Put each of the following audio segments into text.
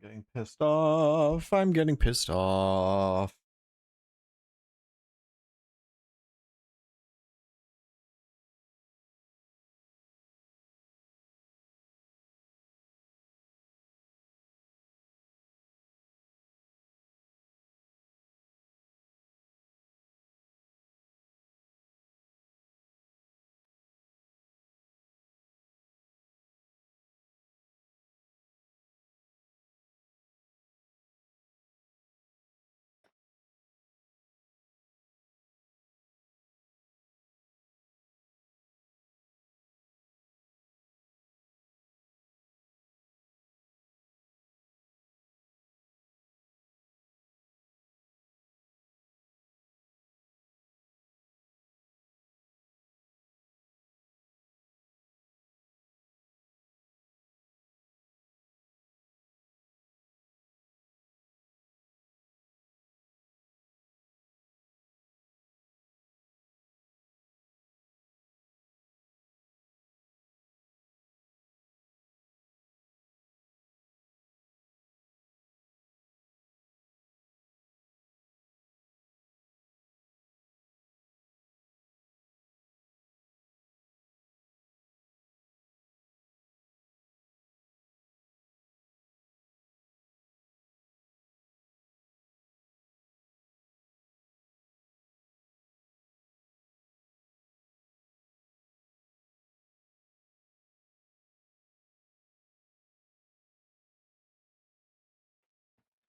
getting pissed off. I'm getting pissed off.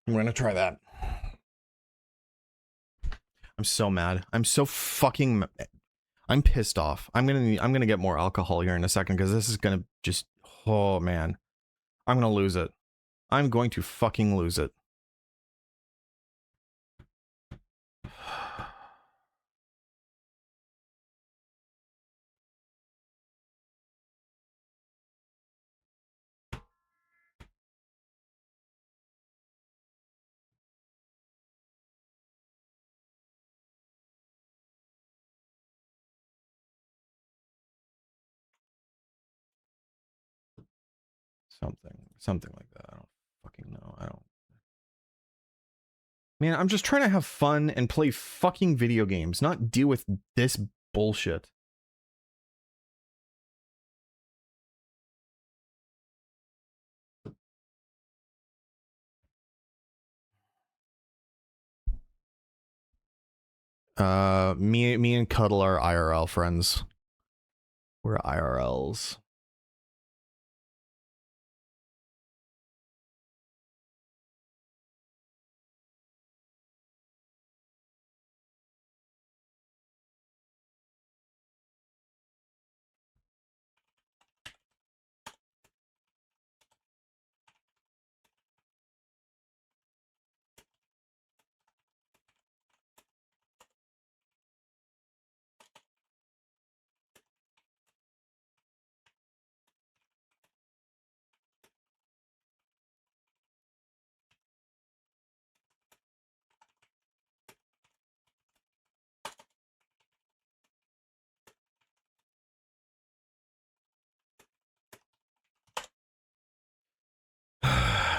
I'm gonna try that. I'm so mad. I'm so fucking. I'm pissed off. I'm gonna get more alcohol here in a second because this is gonna just. Oh man, I'm gonna lose it. I'm going to fucking lose it. Something like that. I don't fucking know. I don't. Man, I'm just trying to have fun and play fucking video games, not deal with this bullshit. Me and Cuddle are IRL friends. We're IRLs.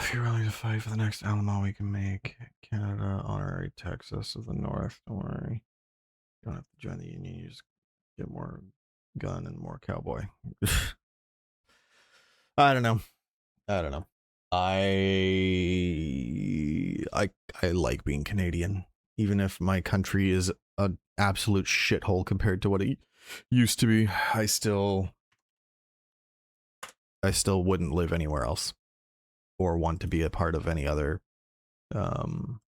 If you're willing to fight for the next Alamo we can make, Canada, honorary Texas of the North. Don't worry. You don't have to join the Union. You just get more gun and more cowboy. I don't know. I don't know. I like being Canadian, even if my country is an absolute shithole compared to what it used to be. I still wouldn't live anywhere else or want to be a part of any other whatchamacallit.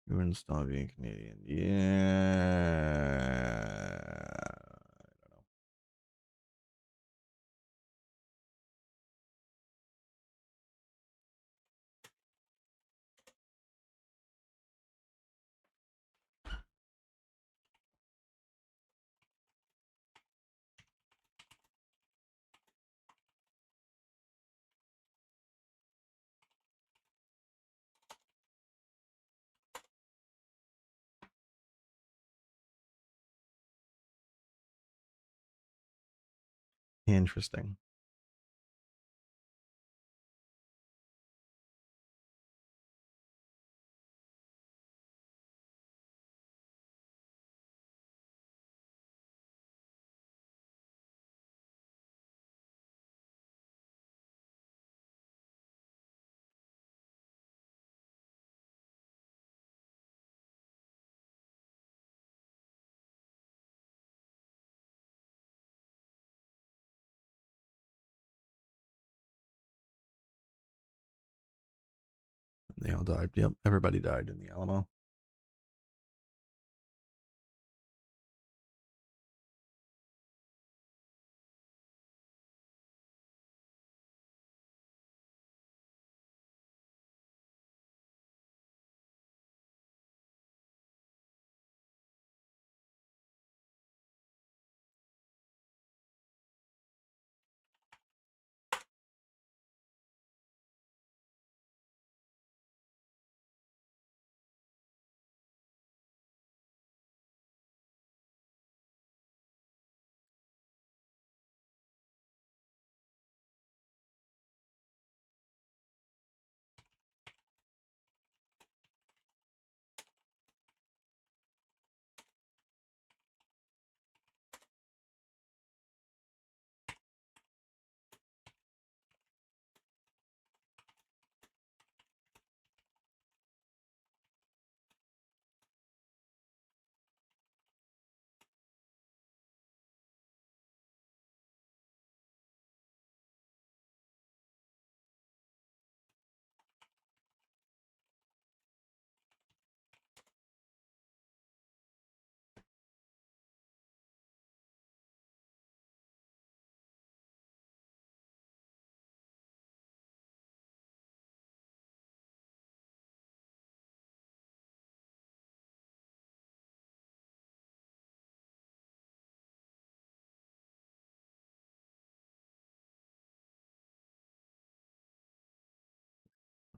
You wouldn't stop being Canadian. Yeah. Interesting. They all died. Yep, everybody died in the Alamo.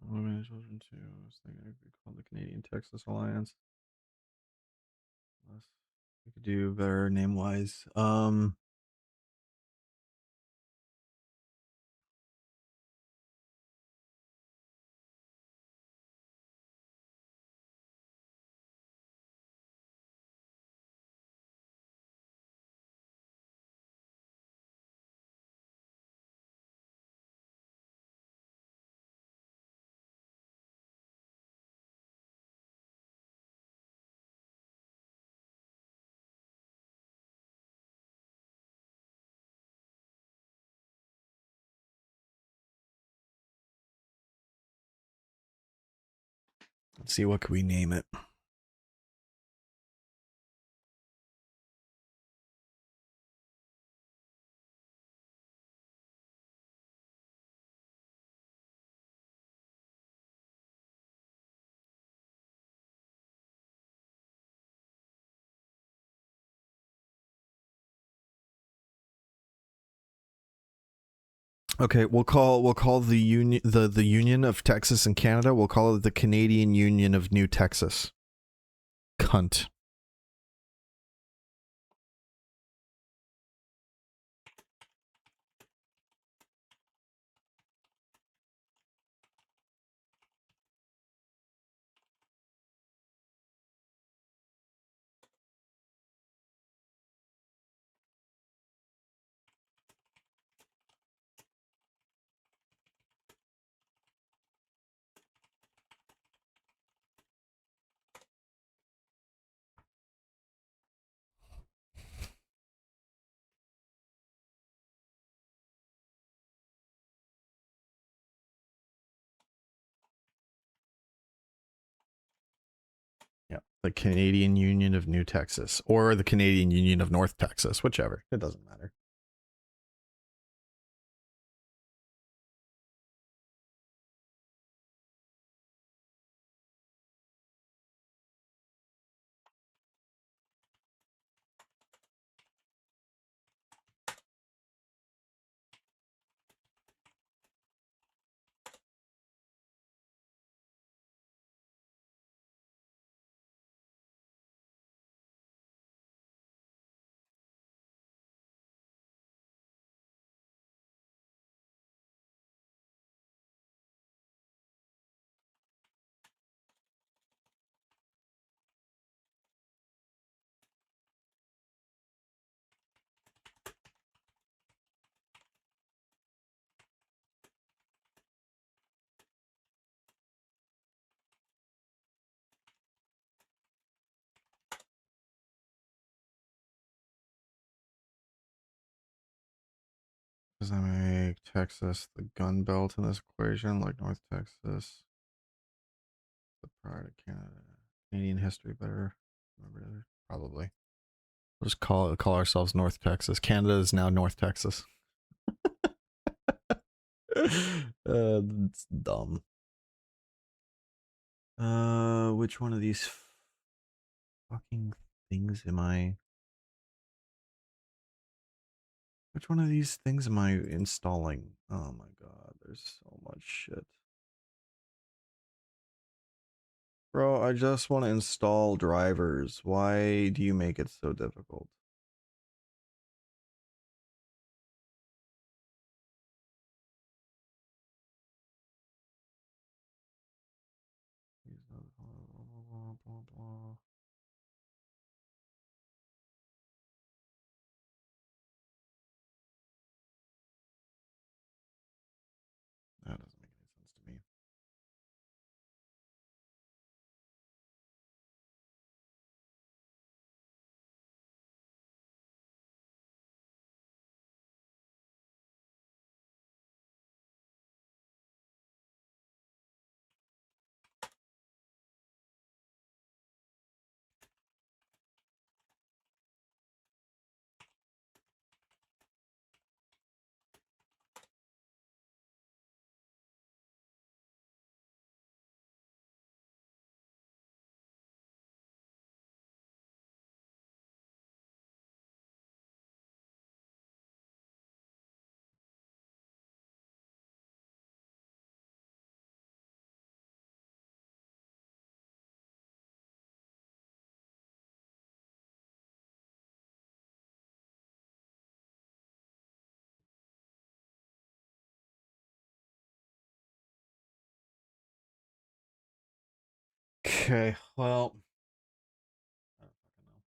Women children too. I was thinking it could be called the Canadian Texas Alliance. We could do better name wise. Let's see, what could we name it? Okay, we'll call the union the Union of Texas and Canada. We'll call it the Canadian Union of New Texas. Cunt. Yeah, the Canadian Union of New Texas, or the Canadian Union of North Texas, whichever. It doesn't matter. Texas the gun belt in this equation, like North Texas, the pride of Canada, Canadian history better. Remember, probably. We'll just call ourselves North Texas. Canada is now North Texas. It's dumb. Which one of these fucking things am I? Which one of these things am I installing? Oh my god, there's so much shit. Bro, I just want to install drivers. Why do you make it so difficult? That doesn't make any sense to me. Okay, well, I don't fucking know.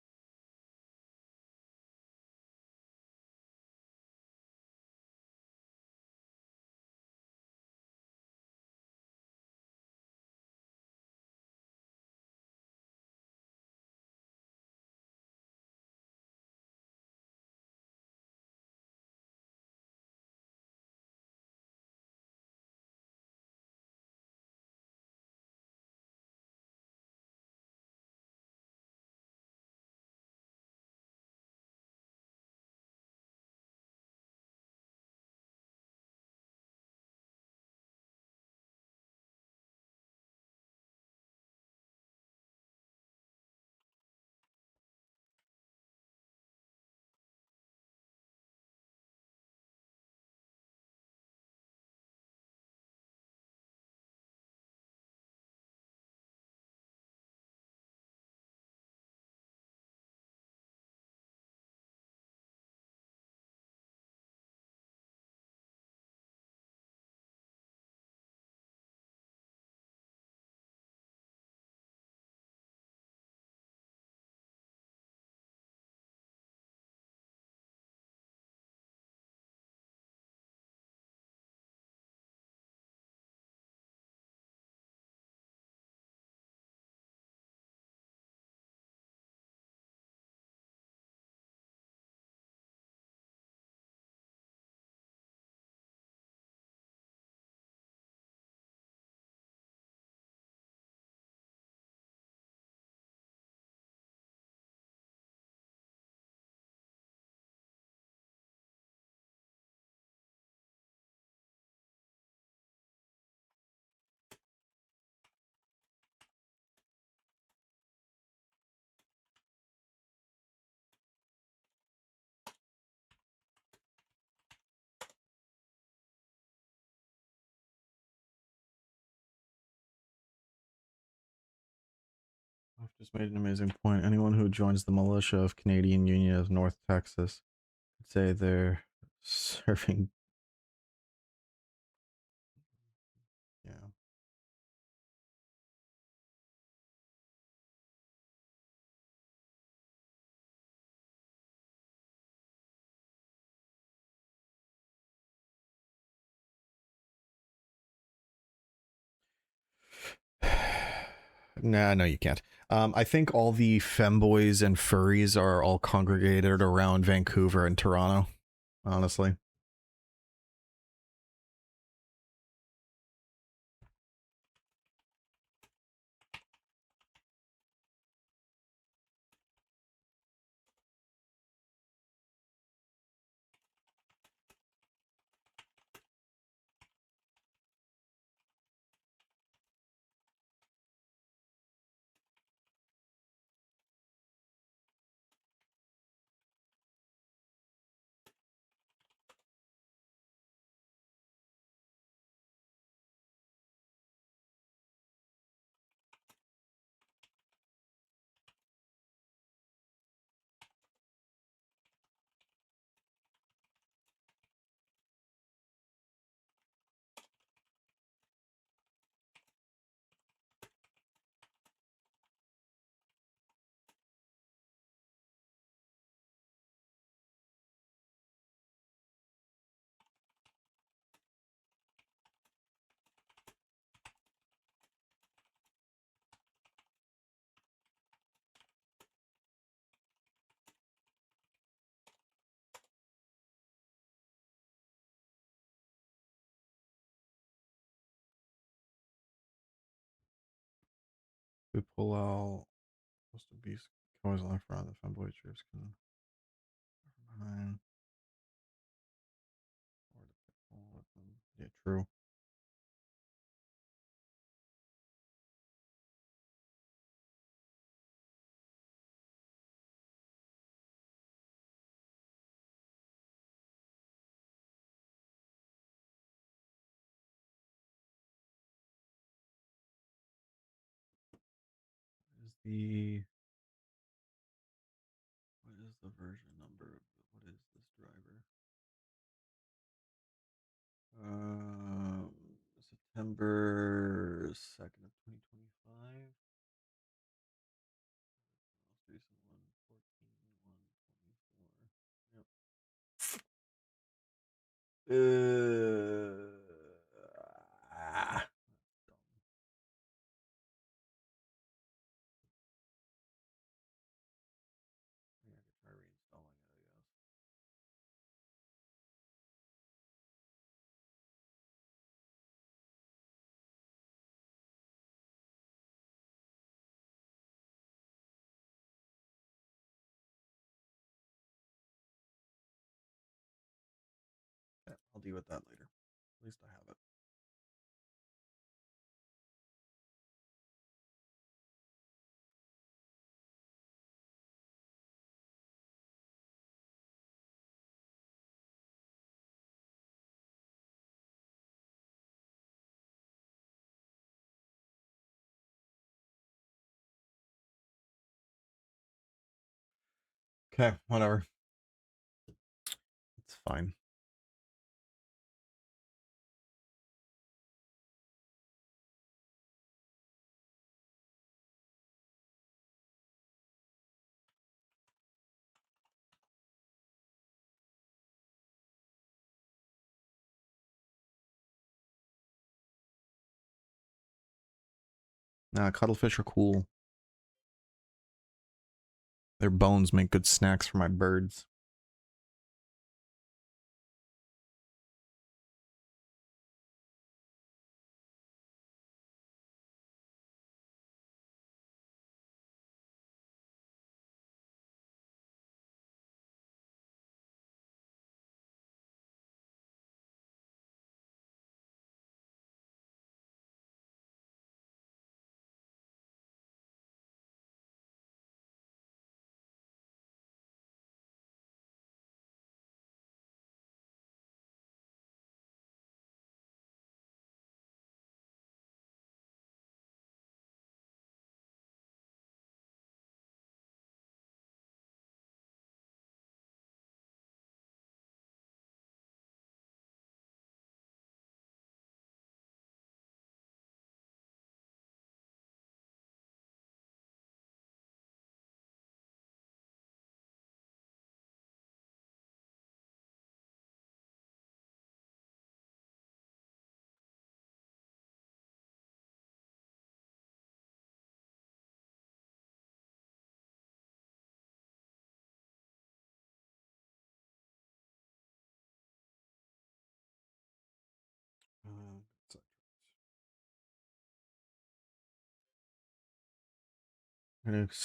I've just made an amazing point. Anyone who joins the militia of Canadian Union of North Texas could say they're serving. Yeah. Nah, no, you can't. I think all the femboys and furries are all congregated around Vancouver and Toronto, honestly. we pull out, supposed to be always left around the fanboy troops can behind. Yeah, true. What is the version number of what is this driver? September 2nd of 2025. Most recent one, 14/1/24. Yep. Dumb. I could try reinstalling it, I guess. Okay, I'll deal with that later. At least I have it. Okay, whatever. It's fine. Nah, cuttlefish are cool. Their bones make good snacks for my birds.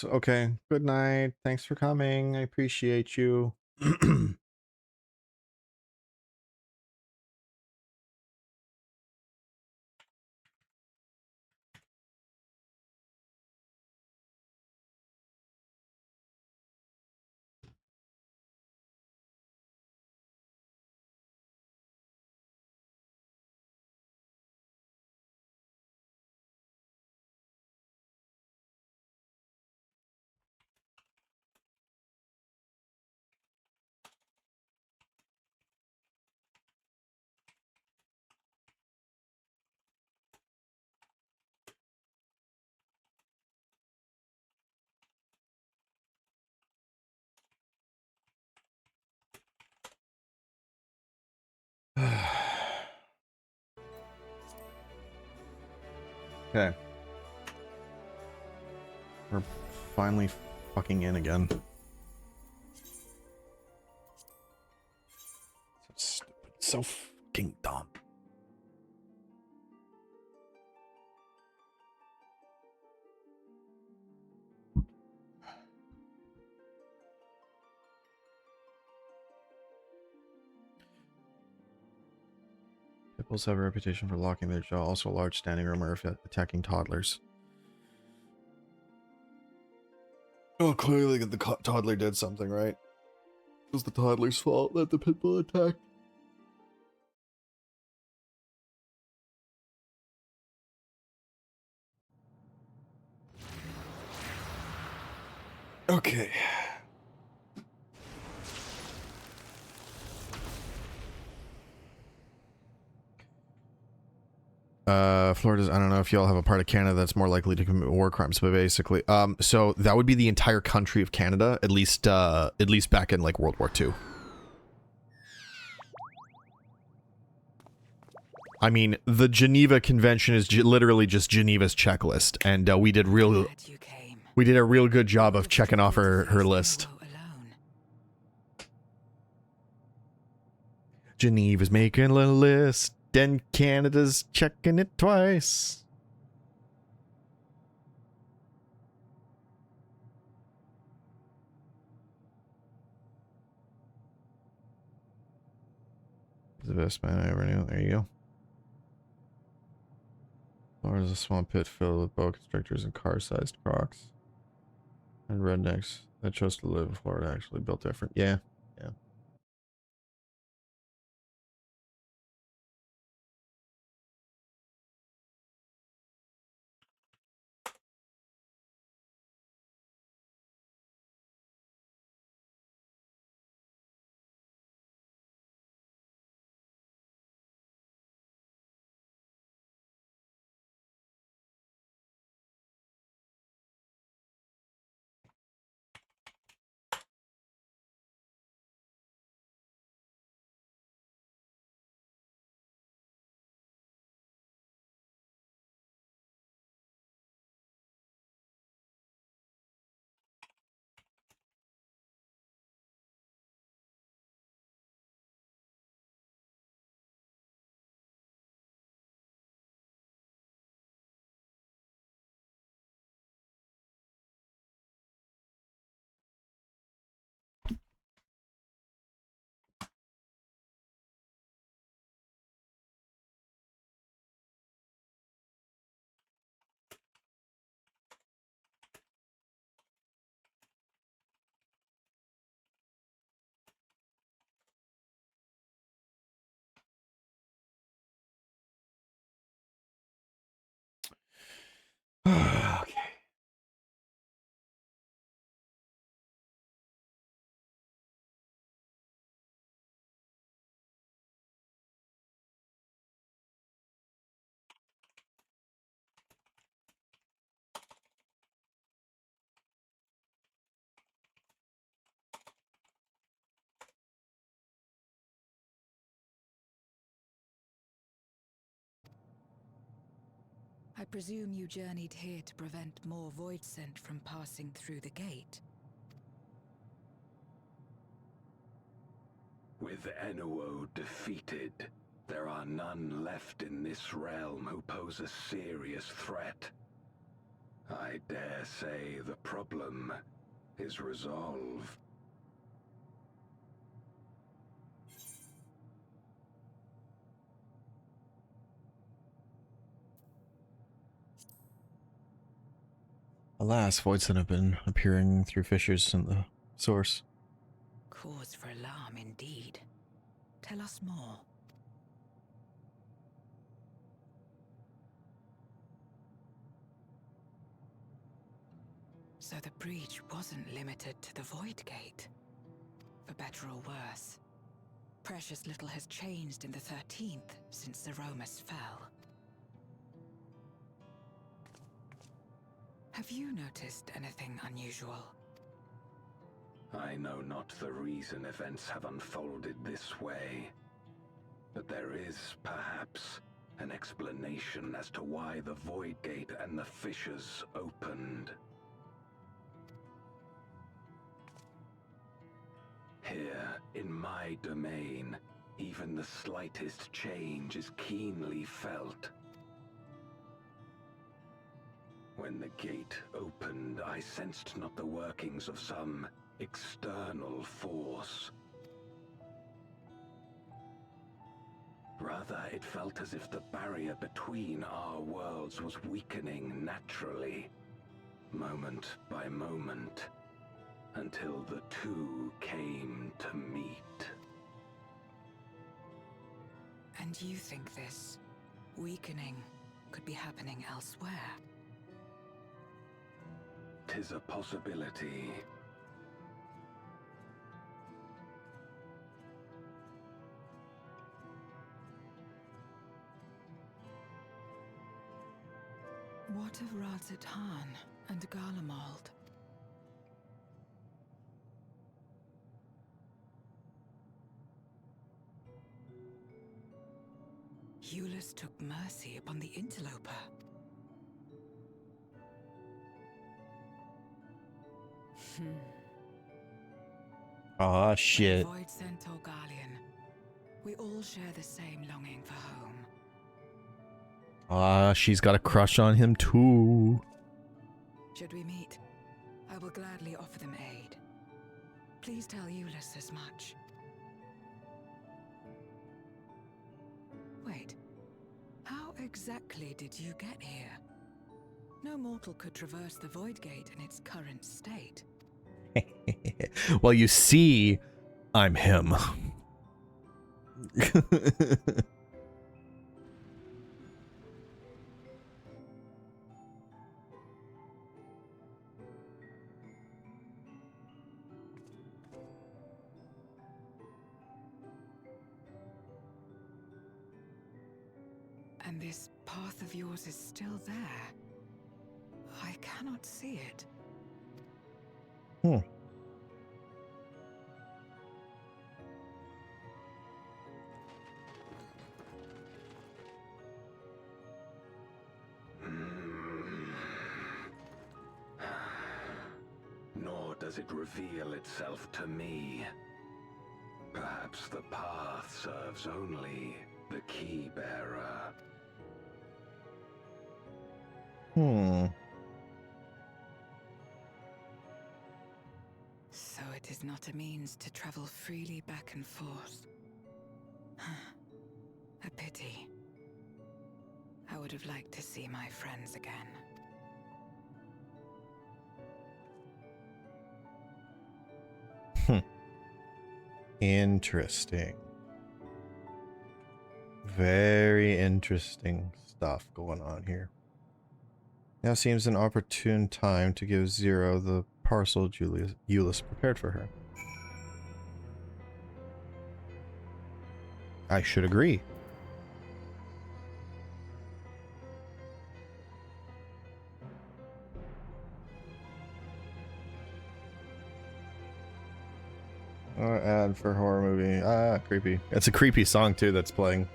Okay, good night. Thanks for coming. I appreciate you. Okay. We're finally fucking in again. So stupid. So fucking dumb. Bulls have a reputation for locking their jaw, also a large standing room or attacking toddlers. Oh, clearly the toddler did something, right? It was the toddler's fault that the pit bull attacked. Okay. Florida's, I don't know if y'all have a part of Canada that's more likely to commit war crimes, but basically, so that would be the entire country of Canada, at least back in like World War II. I mean, the Geneva Convention is literally just Geneva's checklist, and we did a real good job of checking off her list. Geneva's making a list, then Canada's checking it twice. The best man I ever knew. There you go. Florida's a swamp pit filled with boa constrictors and car-sized crocs. And rednecks that chose to live in Florida actually built different. Yeah, yeah. Okay. I presume you journeyed here to prevent more void scent from passing through the gate. With Enuo defeated, there are none left in this realm who pose a serious threat. I dare say the problem is resolved. Alas, voids have been appearing through fissures in the source. Cause for alarm indeed. Tell us more. So the breach wasn't limited to the Void Gate. For better or worse, precious little has changed in the 13th since Zeromus fell. Have you noticed anything unusual? I know not the reason events have unfolded this way, but there is, perhaps, an explanation as to why the Void Gate and the fissures opened. Here, in my domain, even the slightest change is keenly felt. When the gate opened, I sensed not the workings of some external force. Rather, it felt as if the barrier between our worlds was weakening naturally, moment by moment, until the two came to meet. And you think this weakening could be happening elsewhere? 'Tis a possibility. What of Radzatan and Garlemald? Eulus took mercy upon the interloper. Ah, shit. Void Centaur Garlean. We all share the same longing for home. Ah, she's got a crush on him too. Should we meet? I will gladly offer them aid. Please tell Eulus as much. Wait. How exactly did you get here? No mortal could traverse the Void Gate in its current state. Well, you see, I'm him. And this path of yours is still there. I cannot see it. Hmm. Nor does it reveal itself to me. Perhaps the path serves only the key bearer. So it is not a means to travel freely back and forth. A pity. I would have liked to see my friends again. Interesting. Very interesting stuff going on here. Now seems an opportune time to give Zero the parcel Eulus prepared for her. I should agree. Ad for horror movie. Ah, creepy. It's a creepy song too that's playing.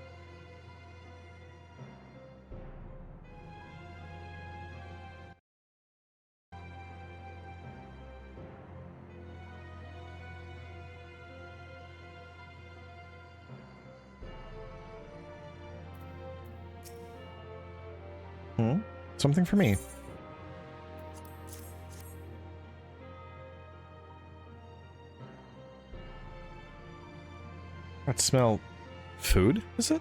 Something for me. That smell... food, is it?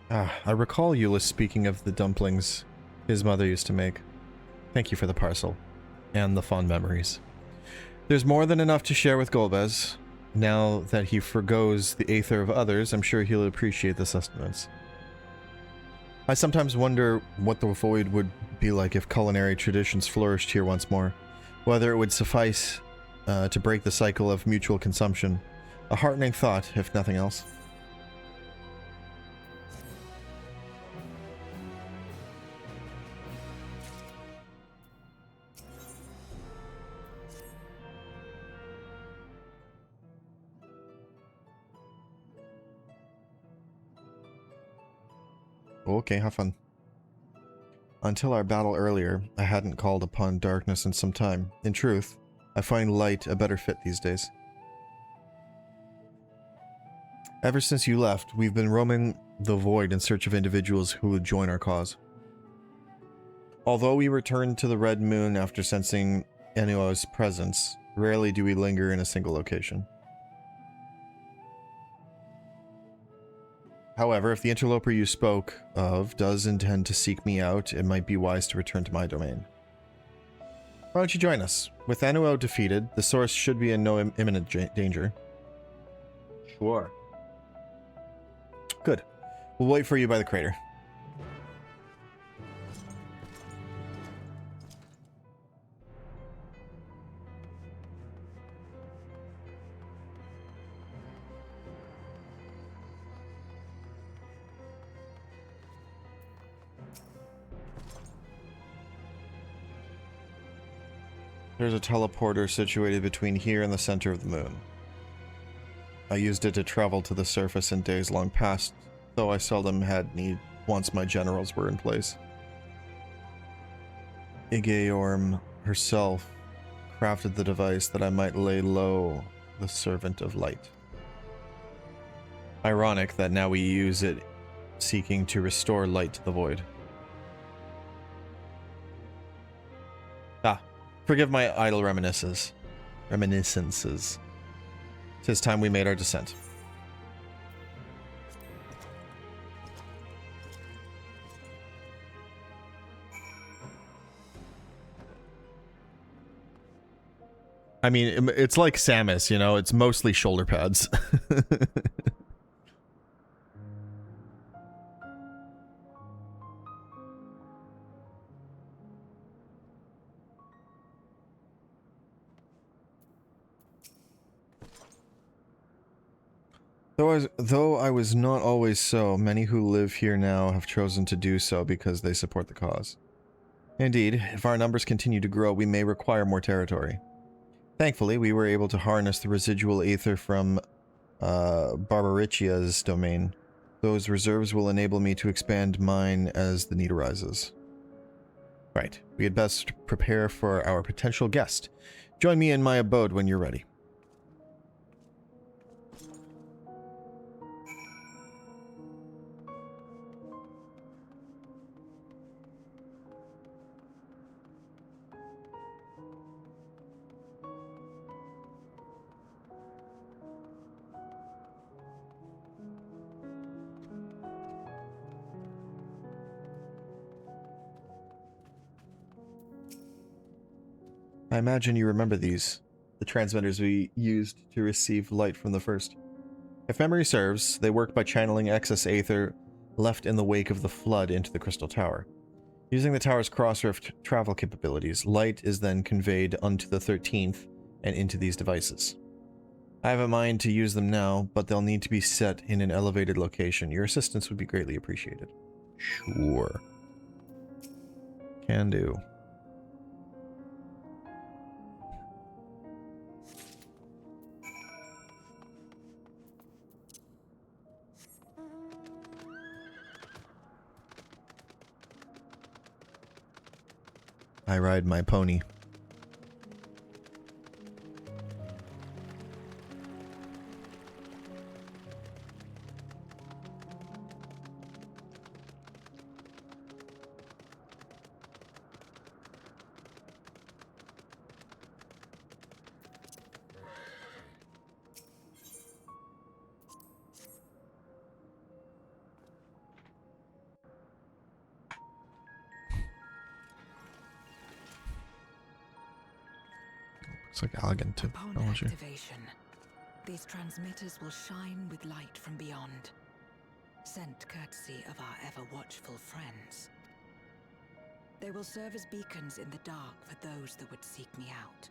Ah, I recall Eulus speaking of the dumplings his mother used to make. Thank you for the parcel. And the fond memories. There's more than enough to share with Golbez. Now that he forgoes the aether of others, I'm sure he'll appreciate the sustenance. I sometimes wonder what the Void would be like if culinary traditions flourished here once more. Whether it would suffice to break the cycle of mutual consumption. A heartening thought, if nothing else. Okay, have fun. Until our battle earlier, I hadn't called upon darkness in some time. In truth, I find light a better fit these days. Ever since you left, we've been roaming the void in search of individuals who would join our cause. Although we returned to the Red Moon after sensing Enuo's presence, Rarely do we linger in a single location. However, if the interloper you spoke of does intend to seek me out, it might be wise to return to my domain. Why don't you join us? With Anuo defeated, the source should be in no imminent danger. Sure. Good. We'll wait for you by the crater. There's a teleporter situated between here and the center of the moon. I used it to travel to the surface in days long past, though I seldom had need once my generals were in place. Igaeorm herself crafted the device that I might lay low the Servant of Light. Ironic that now we use it seeking to restore light to the void. Forgive my idle reminiscences. 'Tis time we made our descent. I mean, it's like Samus, you know, it's mostly shoulder pads. Though I was not always so, many who live here now have chosen to do so because they support the cause. Indeed, if our numbers continue to grow, we may require more territory. Thankfully, we were able to harness the residual aether from Barbaricia's domain. Those reserves will enable me to expand mine as the need arises. Right, we had best prepare for our potential guest. Join me in my abode when you're ready. I imagine you remember these, the transmitters we used to receive light from the first. If memory serves, they worked by channeling excess aether left in the wake of the flood into the Crystal Tower. Using the tower's cross-rift travel capabilities, light is then conveyed onto the 13th and into these devices. I have a mind to use them now, but they'll need to be set in an elevated location. Your assistance would be greatly appreciated. Sure. Can do. I ride my pony. Looks like elegant technology. Upon activation, these transmitters will shine with light from beyond, sent courtesy of our ever-watchful friends. They will serve as beacons in the dark for those that would seek me out.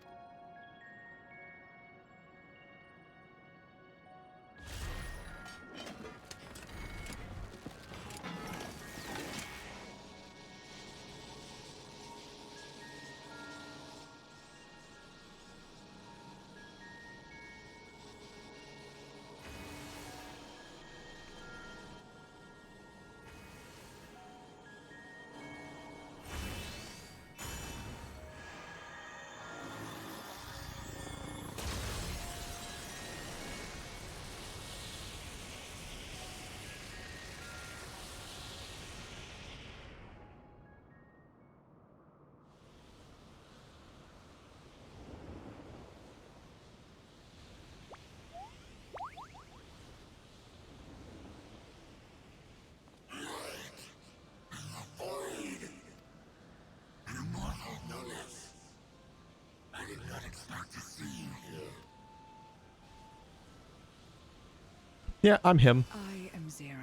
Yeah, I'm him. I am Zero,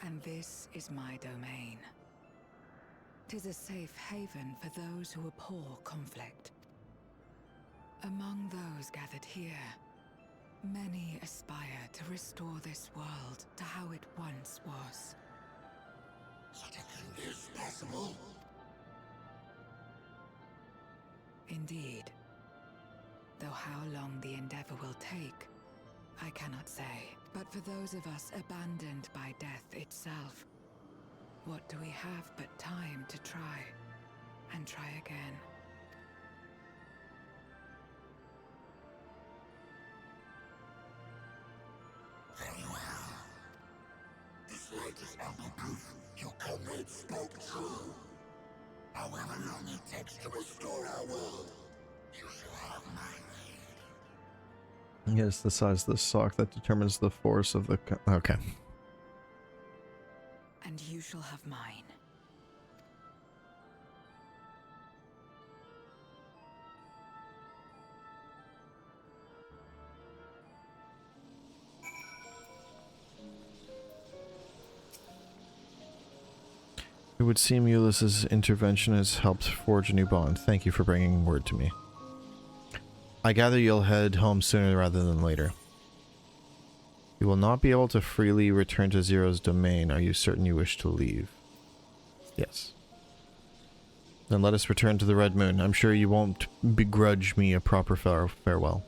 and this is my domain. 'Tis a safe haven for those who abhor conflict. Among those gathered here, many aspire to restore this world to how it once was. Such a thing is possible. Indeed. Though how long the endeavor will take, I cannot say. But for those of us abandoned by death itself, what do we have but time to try, and try again? Very well. This latest ample proof your comrades spoke true. However long it takes to restore our world, you shall have my aid. Yes, the size of the sock that determines the force of the... Okay. And you shall have mine. It would seem Ulysses' intervention has helped forge a new bond. Thank you for bringing word to me. I gather you'll head home sooner rather than later. You will not be able to freely return to Zero's domain. Are you certain you wish to leave? Yes. Then let us return to the Red Moon. I'm sure you won't begrudge me a proper farewell.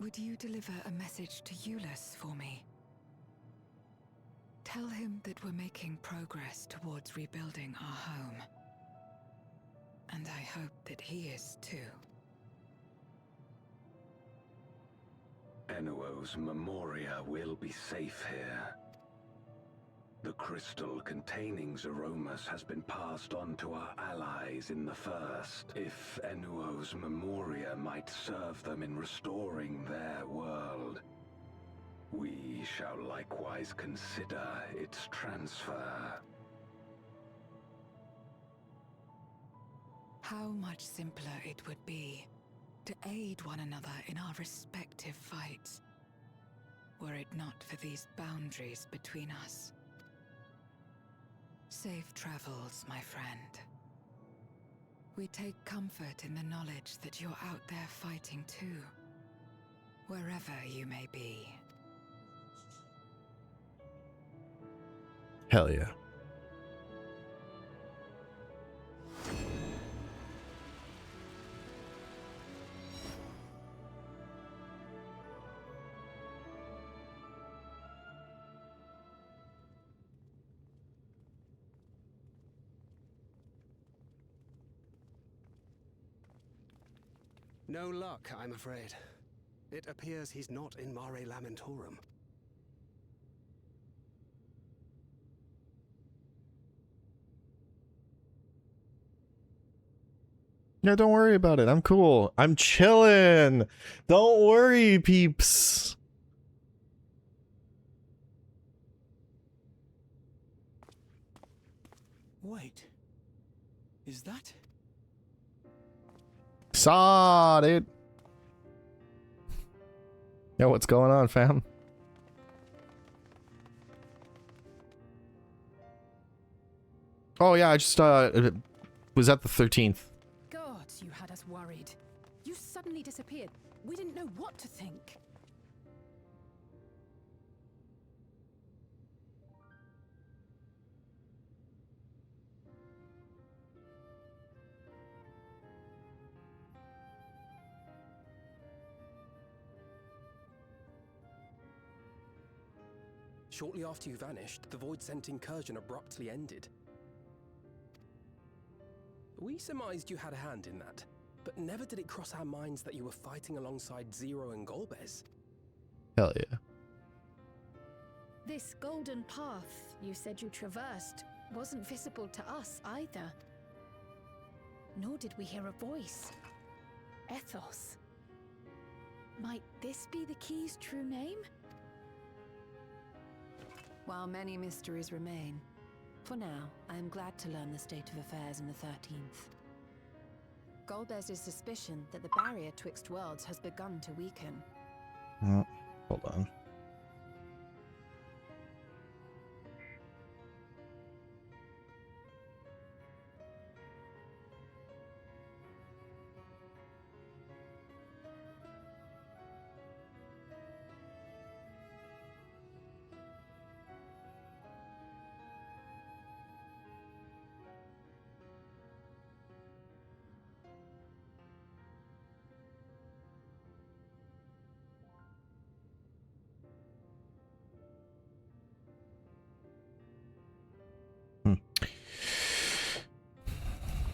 Would you deliver a message to Ulysses for me? Tell him that we're making progress towards rebuilding our home. And I hope that he is too. Enuo's Memoria will be safe here. The crystal containing Zeromus has been passed on to our allies in the First. If Enuo's Memoria might serve them in restoring their world, we shall likewise consider its transfer. How much simpler it would be to aid one another in our respective fights, were it not for these boundaries between us. Safe travels, my friend. We take comfort in the knowledge that you're out there fighting too, wherever you may be. Hell yeah. No luck, I'm afraid. It appears he's not in Mare Lamentorum. No, don't worry about it. I'm cool. I'm chilling. Don't worry, peeps. Wait. Is that? Saw, dude. Yo, what's going on, fam? Oh yeah, I just was at the 13th. God, you had us worried. You suddenly disappeared. We didn't know what to think. Shortly after you vanished, the Void-sent incursion abruptly ended. We surmised you had a hand in that, but never did it cross our minds that you were fighting alongside Zero and Golbez. Hell yeah. This golden path you said you traversed wasn't visible to us either. Nor did we hear a voice. Ethos. Might this be the key's true name? While many mysteries remain, For now, I am glad to learn the state of affairs in the 13th. Golbez's suspicion that the barrier twixt worlds has begun to weaken. Hold on.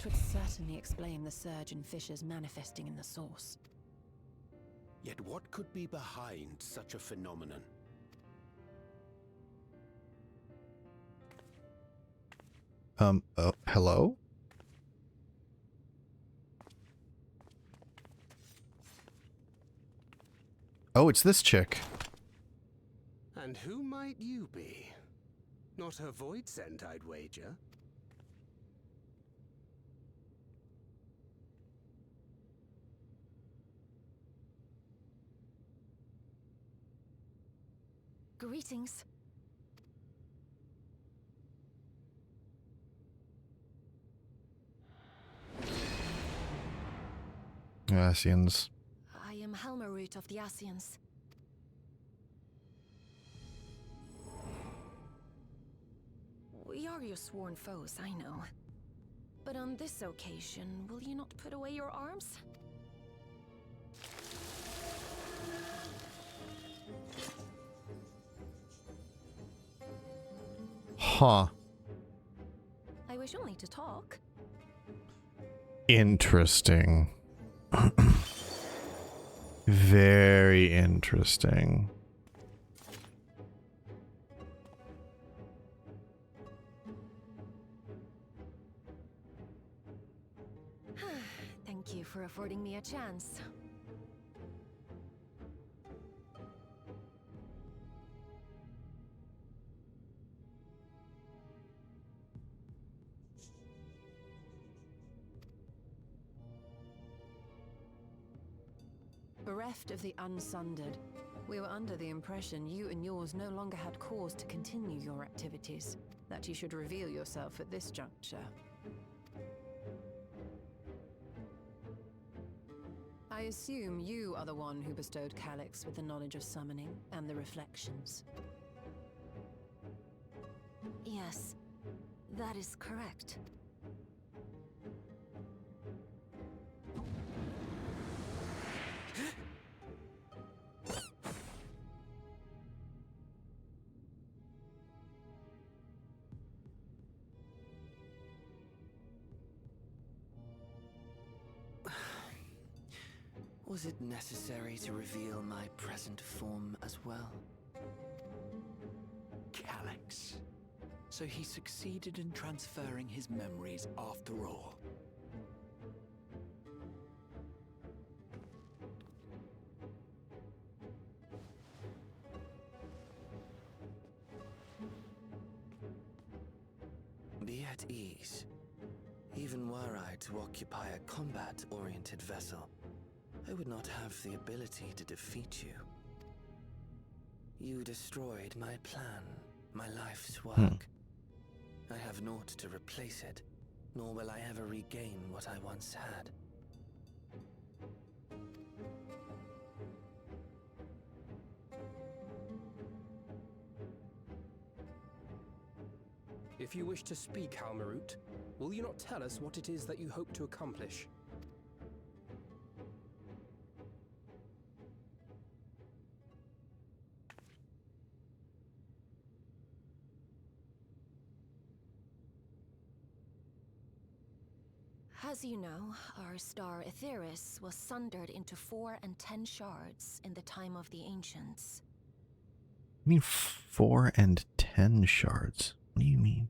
Twould certainly explain the surge in fissures manifesting in the source. Yet what could be behind such a phenomenon? Hello? Oh, it's this chick. And who might you be? Not a void scent, I'd wager. Greetings. Asians. I am Helmarut of the Asians. We are your sworn foes, I know. But on this occasion, will you not put away your arms? Huh. I wish only to talk. Interesting. Very interesting. Thank you for affording me a chance. Bereft of the Unsundered, we were under the impression you and yours no longer had cause to continue your activities, that you should reveal yourself at this juncture. I assume you are the one who bestowed Calyx with the knowledge of summoning and the reflections. Yes, that is correct. Was it necessary to reveal my present form as well? Calyx. So he succeeded in transferring his memories after all. Be at ease. Even were I to occupy a combat-oriented vessel, I would not have the ability to defeat you. You destroyed my plan, my life's work. I have naught to replace it, nor will I ever regain what I once had. If you wish to speak, Helmarut, will you not tell us what it is that you hope to accomplish? As you know, our star Aetheris was sundered into 4 and 10 shards in the time of the Ancients. I mean 4 and 10 shards. What do you mean?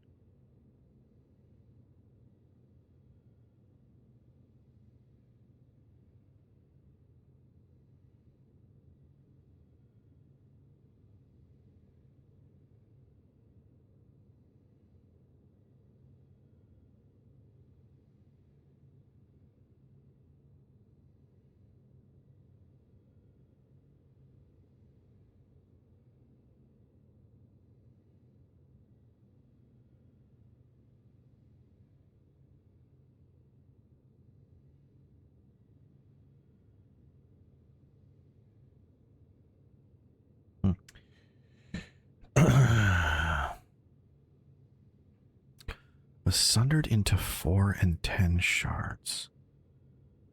Was sundered into 4 and 10 shards.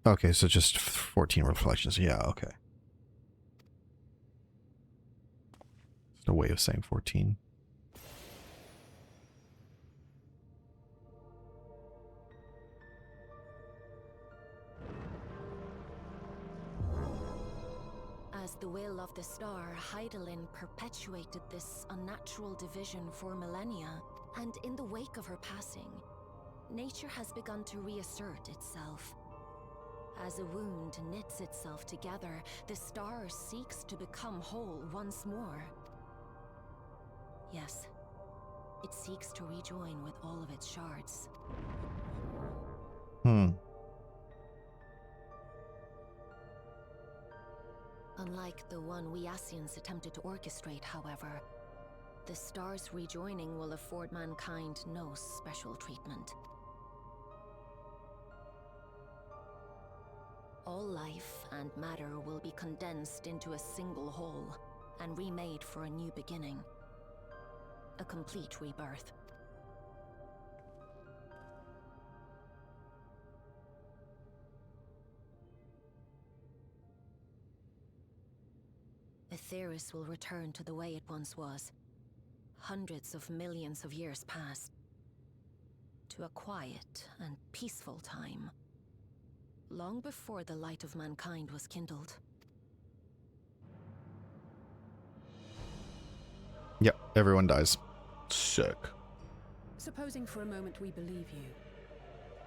Okay, so just 14 reflections. Yeah, okay. Just a way of saying 14. As the will of the star, Hydaelyn perpetuated this unnatural division for millennia, and in the wake of her passing, nature has begun to reassert itself. As a wound knits itself together, the star seeks to become whole once more. Yes, it seeks to rejoin with all of its shards. Unlike the one we Ascians attempted to orchestrate, however, the star's rejoining will afford mankind no special treatment. All life and matter will be condensed into a single whole and remade for a new beginning. A complete rebirth. Aetheris will return to the way it once was. Hundreds of millions of years past. To a quiet and peaceful time. Long before the light of mankind was kindled. Yep, everyone dies. Sick. Supposing for a moment we believe you,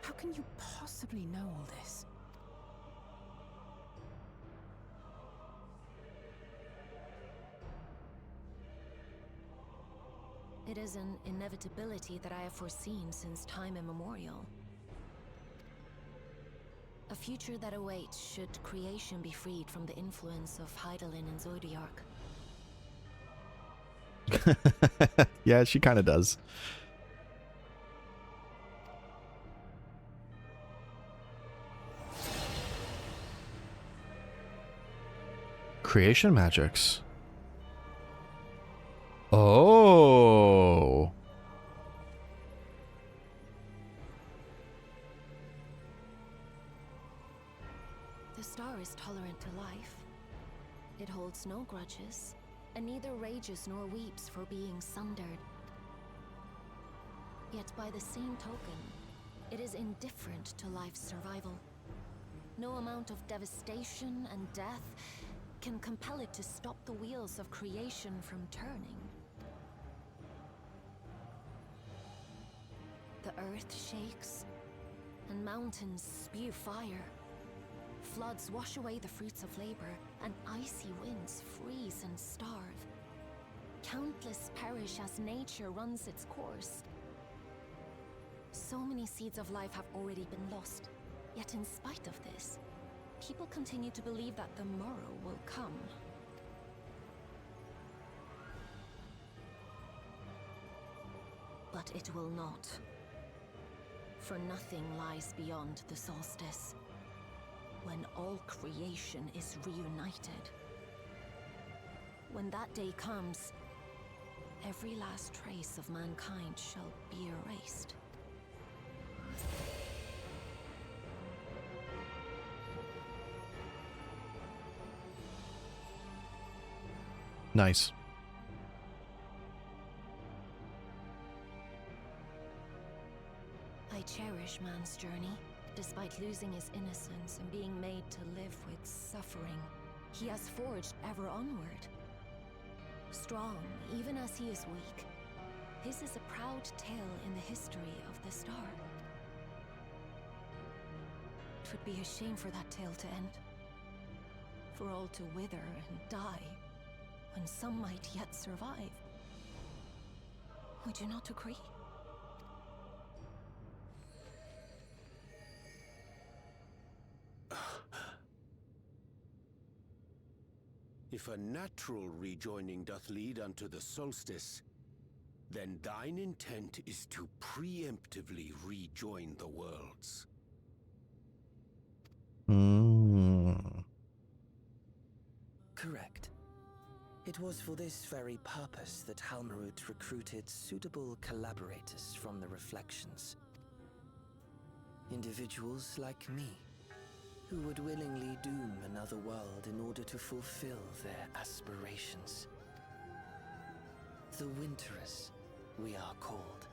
how can you possibly know all this? It is an inevitability that I have foreseen since time immemorial. A future that awaits should creation be freed from the influence of Hydaelyn and Zodiark. Yeah, she kind of does. Creation magics. Oh. The star is tolerant to life. It holds no grudges, and neither rages nor weeps for being sundered. Yet by the same token, it is indifferent to life's survival. No amount of devastation and death can compel it to stop the wheels of creation from turning. The earth shakes, and mountains spew fire. Floods wash away the fruits of labor, and icy winds freeze and starve. Countless perish as nature runs its course. So many seeds of life have already been lost. Yet in spite of this, people continue to believe that the morrow will come. But it will not. For nothing lies beyond the solstice, when all creation is reunited. When that day comes, every last trace of mankind shall be erased. Nice. I cherish man's journey. Despite losing his innocence and being made to live with suffering, he has forged ever onward. Strong, even as he is weak, his is a proud tale in the history of the star. It would be a shame for that tale to end. For all to wither and die, when some might yet survive. Would you not agree? If a natural rejoining doth lead unto the solstice, then thine intent is to preemptively rejoin the worlds. Correct. It It was for this very purpose that Halmarut recruited suitable collaborators from the Reflections. Individuals like me, who would willingly doom another world in order to fulfill their aspirations. The Winterers, we are called.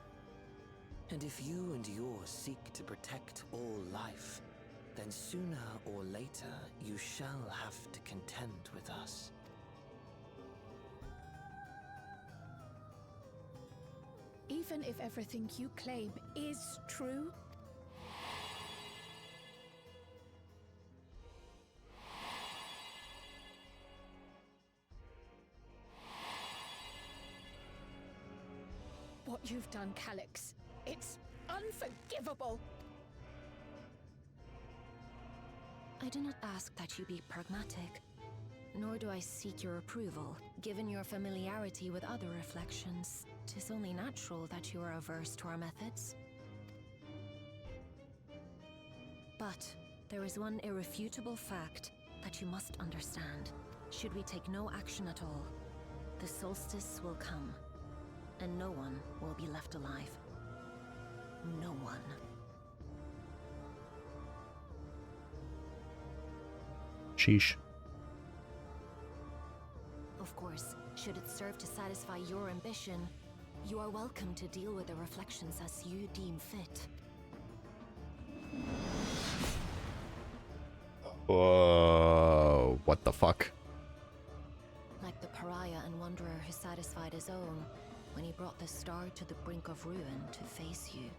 And if you and yours seek to protect all life, then sooner or later you shall have to contend with us. Even if everything you claim is true, what you've done, Calyx, it's unforgivable. I do not ask that you be pragmatic, nor do I seek your approval. Given your familiarity with other reflections, 'tis only natural that you are averse to our methods. But there is one irrefutable fact that you must understand. Should we take no action at all, the solstice will come, and no one will be left alive. No one. Sheesh. Of course, should it serve to satisfy your ambition, you are welcome to deal with the reflections as you deem fit. Whoa, what the fuck? Like the pariah and wanderer who satisfied his own when he brought the star to the brink of ruin to face you.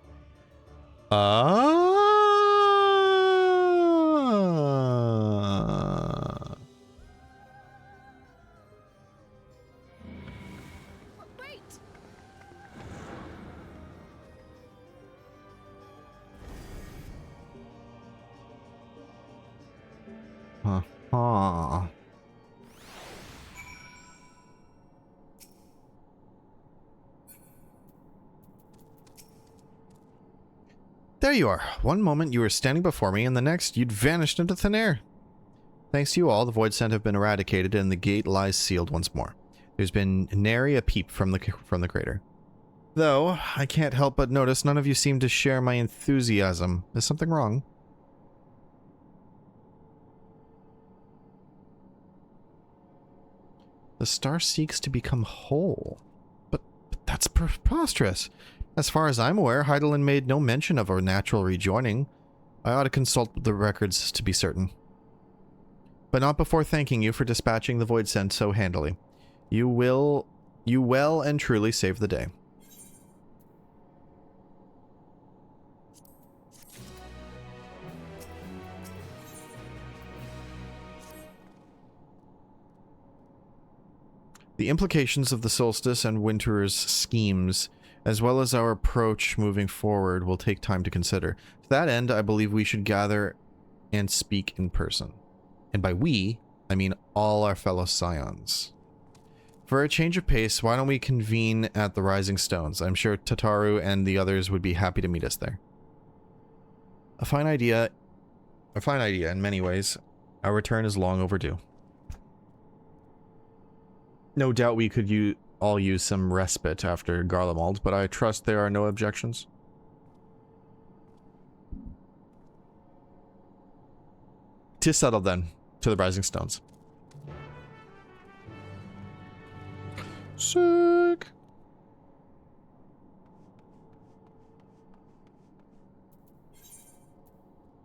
Wait! Huh. There you are. One moment you were standing before me, and the next you'd vanished into thin air. Thanks to you all, the void scent have been eradicated, and the gate lies sealed once more. There's been nary a peep from the crater. Though, I can't help but notice none of you seem to share my enthusiasm. Is something wrong? The star seeks to become whole. But that's preposterous. As far as I'm aware, Heidelin made no mention of a natural rejoining. I ought to consult the records to be certain. But not before thanking you for dispatching the void scent so handily. You well and truly saved the day. The implications of the solstice and winter's schemes, as well as our approach moving forward, will take time to consider. To that end, I believe we should gather and speak in person. And by we, I mean all our fellow scions. For a change of pace, why don't we convene at the Rising Stones? I'm sure Tataru and the others would be happy to meet us there. A fine idea in many ways. Our return is long overdue. No doubt we could all use some respite after Garlemald, but I trust there are no objections. Tis settled then. To the Rising Stones. Sick.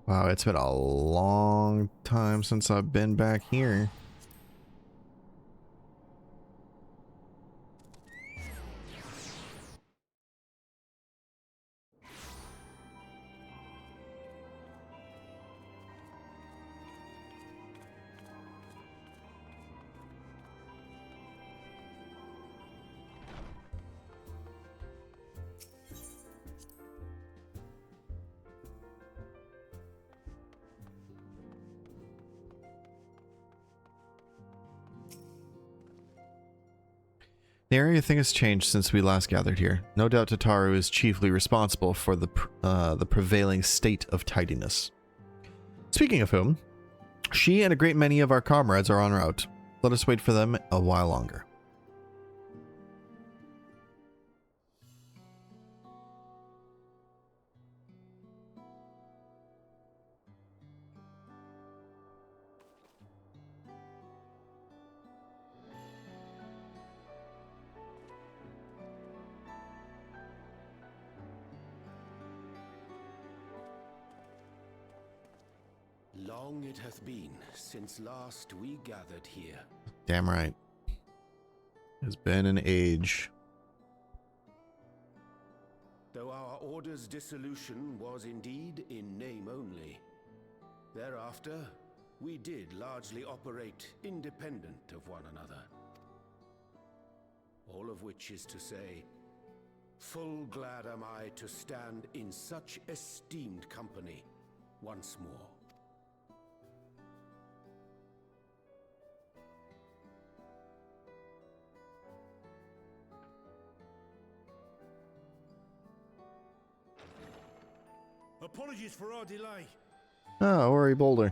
Wow, it's been a long time since I've been back here. The area thing has changed since we last gathered here. No doubt Tataru is chiefly responsible for the prevailing state of tidiness. Speaking of whom, she and a great many of our comrades are en route. Let us wait for them a while longer. Long it hath been since last we gathered here. Damn right. It's been an age. Though our order's dissolution was indeed in name only, thereafter we did largely operate independent of one another. All of which is to say, full glad am I to stand in such esteemed company once more. Apologies for our delay. Ah, Ori Boulder.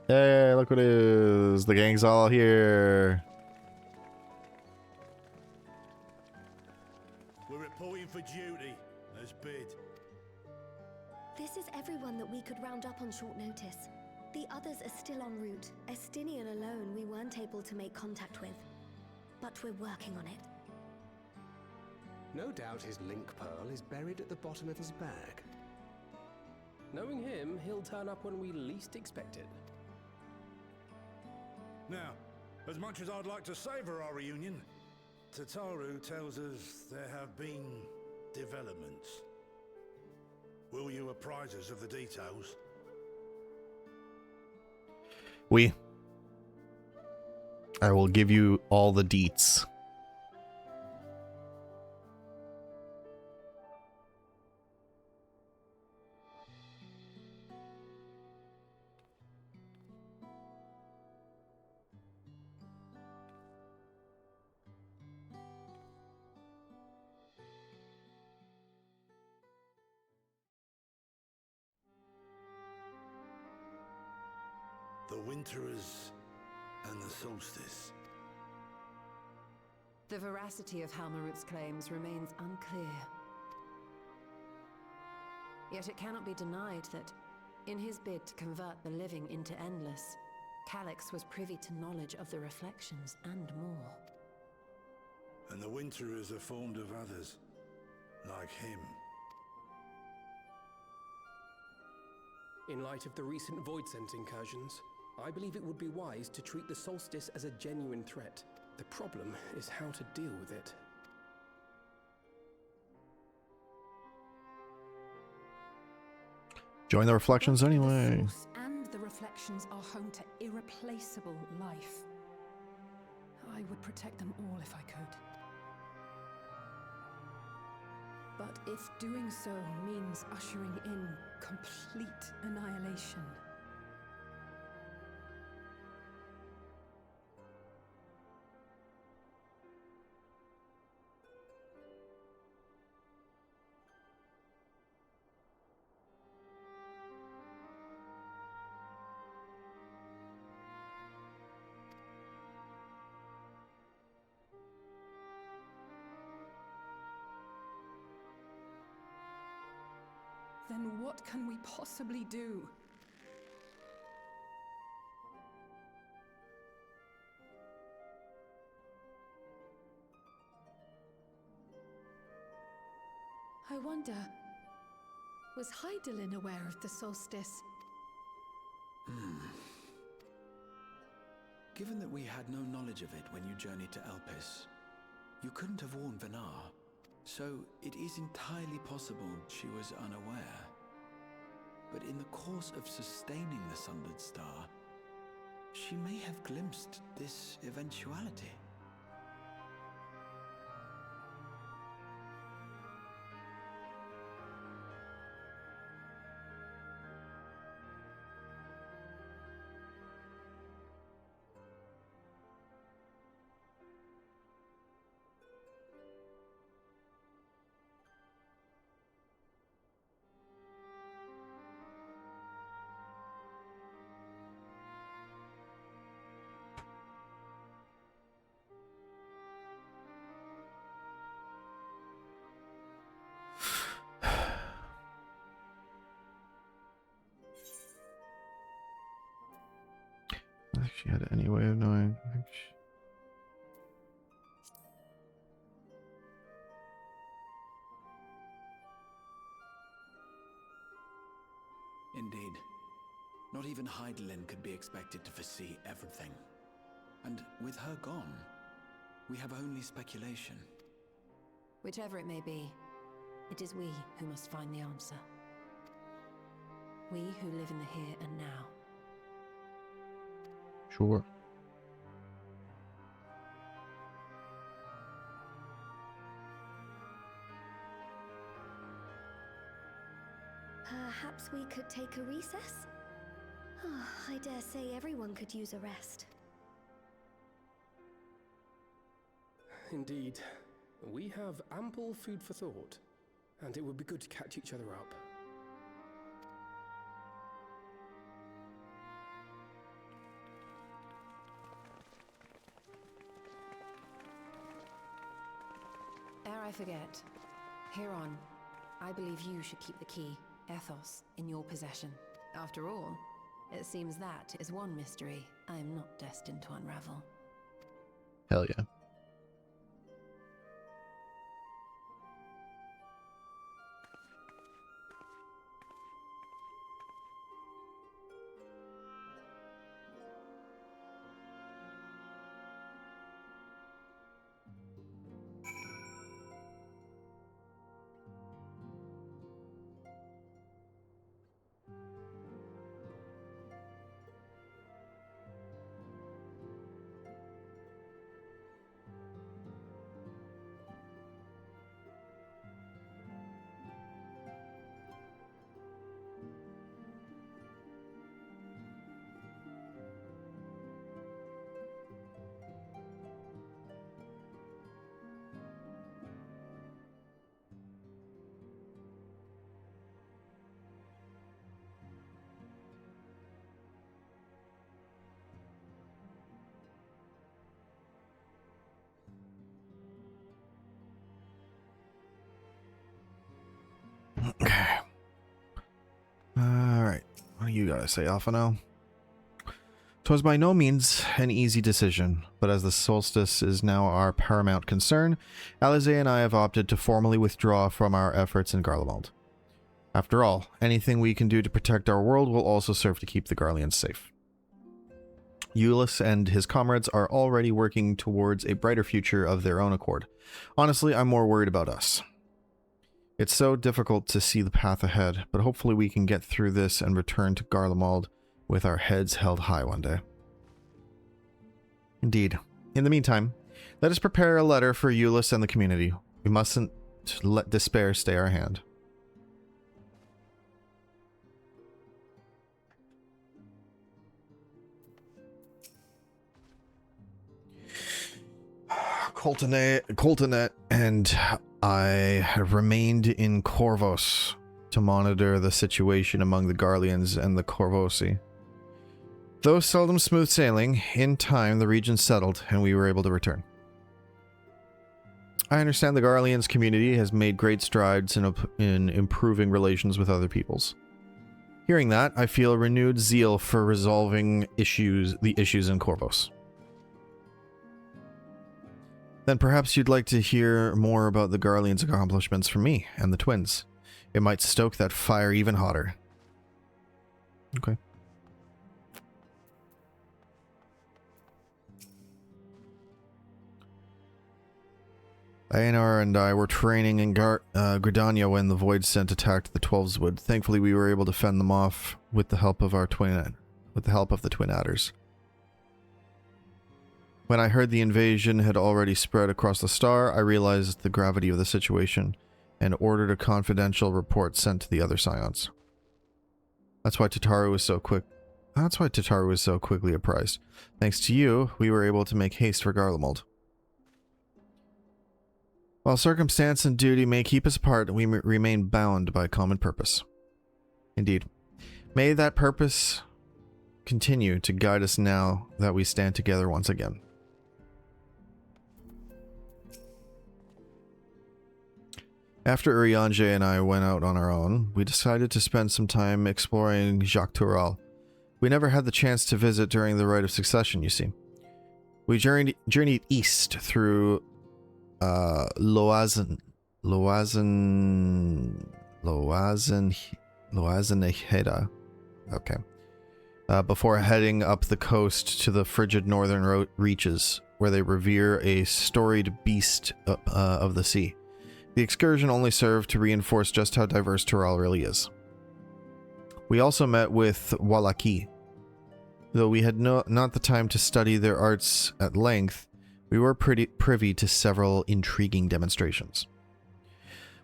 Hey, look what it is. The gang's all here. We're reporting for duty, as bid. This is everyone that we could round up on short notice. The others are still en route. Estinian alone we weren't able to make contact with. But we're working on it. No doubt his link pearl is buried at the bottom of his bag. Knowing him, he'll turn up when we least expect it. Now, as much as I'd like to savour our reunion, Tataru tells us there have been developments. Will you apprise us of the details? I will give you all the deets. The Winterers and the Solstice. The veracity of Halmarut's claims remains unclear. Yet it cannot be denied that, in his bid to convert the living into endless, Calyx was privy to knowledge of the reflections and more. And the Winterers are formed of others, like him. In light of the recent Voidsent incursions, I believe it would be wise to treat the Solstice as a genuine threat. The problem is how to deal with it. Join the reflections anyway. The Source and the reflections are home to irreplaceable life. I would protect them all if I could. But if doing so means ushering in complete annihilation, then what can we possibly do? I wonder, was Hydaelyn aware of the solstice? Given that we had no knowledge of it when you journeyed to Elpis, you couldn't have warned Venar. So it is entirely possible she was unaware. But in the course of sustaining the Sundered Star, she may have glimpsed this eventuality. I think she had any way of knowing. Indeed. Not even Heidelin could be expected to foresee everything. And with her gone, we have only speculation. Whichever it may be, it is we who must find the answer. We who live in the here and now. Sure. Perhaps we could take a recess? Oh, I dare say everyone could use a rest. Indeed. We have ample food for thought, and it would be good to catch each other up. Ere I forget, Heron, I believe you should keep the key, Ethos, in your possession. After all, it seems that is one mystery I am not destined to unravel. Hell yeah. Okay. Alright. What do you gotta say, Alpha now? 'Twas by no means an easy decision, but as the solstice is now our paramount concern, Alize and I have opted to formally withdraw from our efforts in Garlemald. After all, anything we can do to protect our world will also serve to keep the Garleans safe. Euless and his comrades are already working towards a brighter future of their own accord. Honestly, I'm more worried about us. It's so difficult to see the path ahead, but hopefully we can get through this and return to Garlemald with our heads held high one day. Indeed. In the meantime, let us prepare a letter for Euless and the community. We mustn't let despair stay our hand. Coltonet and I have remained in Corvos to monitor the situation among the Garleans and the Corvosi. Though seldom smooth sailing, in time the region settled and we were able to return. I understand the Garleans community has made great strides in improving relations with other peoples. Hearing that, I feel renewed zeal for resolving the issues in Corvos. Then perhaps you'd like to hear more about the Garleans' accomplishments from me and the twins. It might stoke that fire even hotter. Okay. Aenar and I were training in Gridania when the Void Scent attacked the Twelveswood. Thankfully, we were able to fend them off with the help of the Twin Adders. When I heard the invasion had already spread across the star, I realized the gravity of the situation and ordered a confidential report sent to the other Scions. That's why Tataru was so quickly apprised. Thanks to you, we were able to make haste for Garlemald. While circumstance and duty may keep us apart, we remain bound by a common purpose. Indeed. May that purpose continue to guide us now that we stand together once again. After Urianger and I went out on our own, we decided to spend some time exploring Jacques Toural. We never had the chance to visit during the Rite of Succession, you see. We journeyed east through Loazenheda, Okay. Before heading up the coast to the frigid northern reaches, where they revere a storied beast of the sea. The excursion only served to reinforce just how diverse Tural really is. We also met with Wallaki. Though we had not the time to study their arts at length, we were privy to several intriguing demonstrations.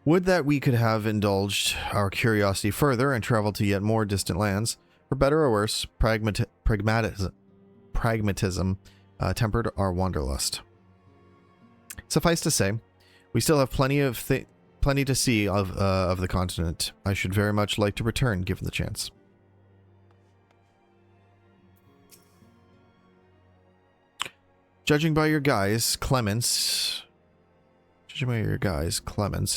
Would that we could have indulged our curiosity further and traveled to yet more distant lands. For better or worse, pragmatism tempered our wanderlust. Suffice to say, we still have plenty to see of the continent. I should very much like to return, given the chance. Judging by your guys, Clements,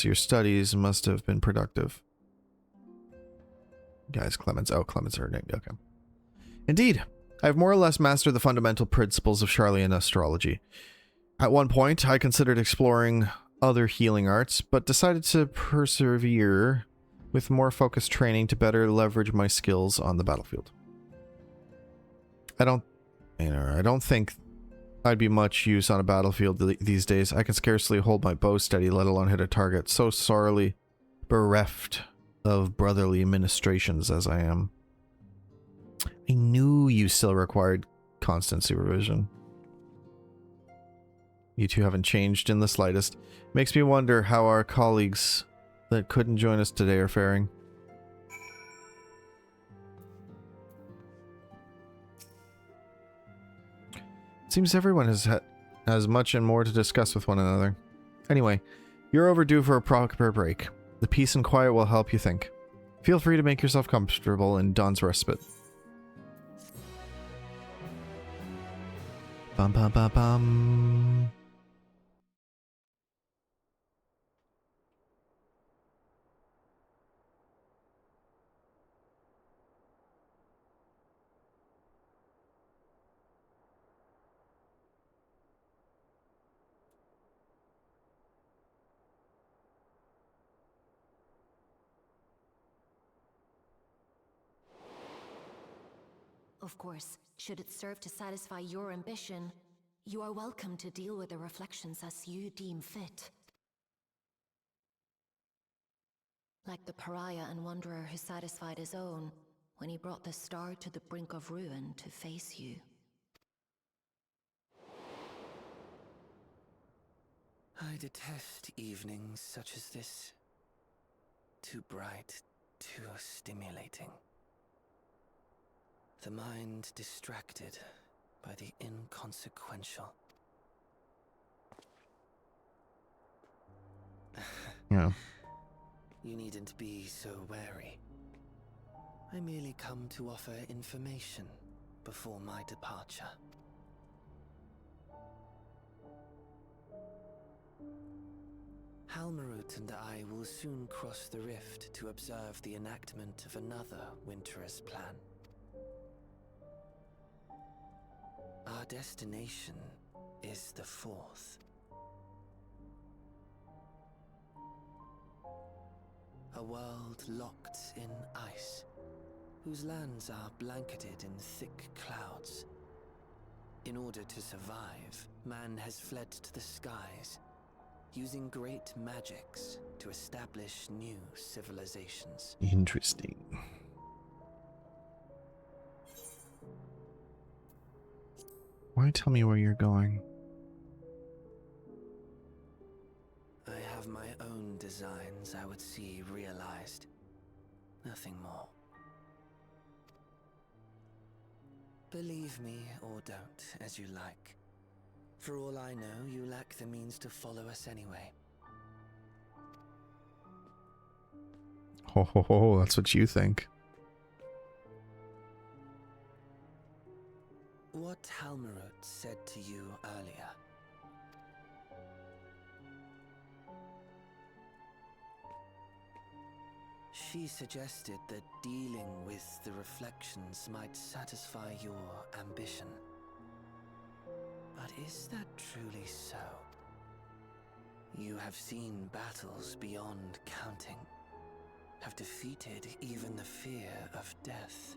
your studies must have been productive. Guys, Clements. Oh, Clements are named. Okay. Indeed, I have more or less mastered the fundamental principles of Charlian astrology. At one point, I considered exploring other healing arts, but decided to persevere with more focused training to better leverage my skills on the battlefield. I don't think I'd be much use on a battlefield these days. I can scarcely hold my bow steady, let alone hit a target, so sorely bereft of brotherly ministrations as I am. I knew you still required constant supervision. You two haven't changed in the slightest. Makes me wonder how our colleagues that couldn't join us today are faring. Seems everyone has much and more to discuss with one another. Anyway, you're overdue for a proper break. The peace and quiet will help you think. Feel free to make yourself comfortable in Dawn's respite. Bum bum bum bum. Of course, should it serve to satisfy your ambition, you are welcome to deal with the reflections as you deem fit. Like the pariah and wanderer who satisfied his own when he brought the star to the brink of ruin to face you. I detest evenings such as this. Too bright, too stimulating. The mind distracted by the inconsequential. Yeah. You needn't be so wary. I merely come to offer information before my departure. Halmarut and I will soon cross the rift to observe the enactment of another Winter's plan. Our destination is the fourth. A world locked in ice, whose lands are blanketed in thick clouds. In order to survive, man has fled to the skies, using great magics to establish new civilizations. Interesting. Why tell me where you're going? I have my own designs I would see realized. Nothing more. Believe me or don't, as you like. For all I know, you lack the means to follow us anyway. Ho ho ho, that's what you think. What Halmarut said to you earlier. She suggested that dealing with the reflections might satisfy your ambition. But is that truly so? You have seen battles beyond counting, have defeated even the fear of death.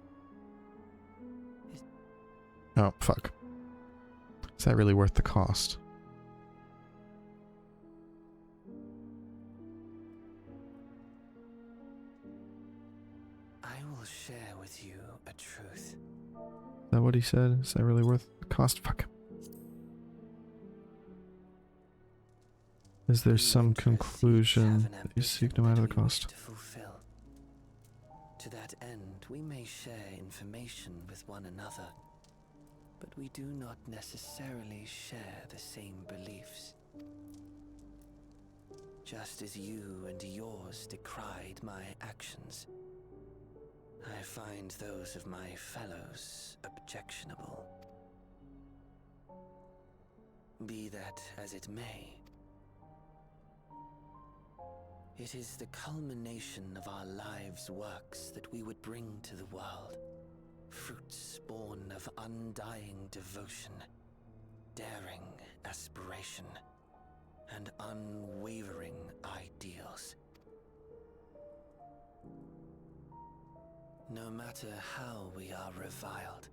Oh, fuck. Is that really worth the cost? I will share with you a truth. Is that what he said? Is that really worth the cost? Fuck. Is there some conclusion that you seek no matter the cost? To fulfill. To that end, we may share information with one another, but we do not necessarily share the same beliefs. Just as you and yours decried my actions, I find those of my fellows objectionable. Be that as it may, it is the culmination of our lives' works that we would bring to the world. Fruits born of undying devotion, daring aspiration, and unwavering ideals. No matter how we are reviled,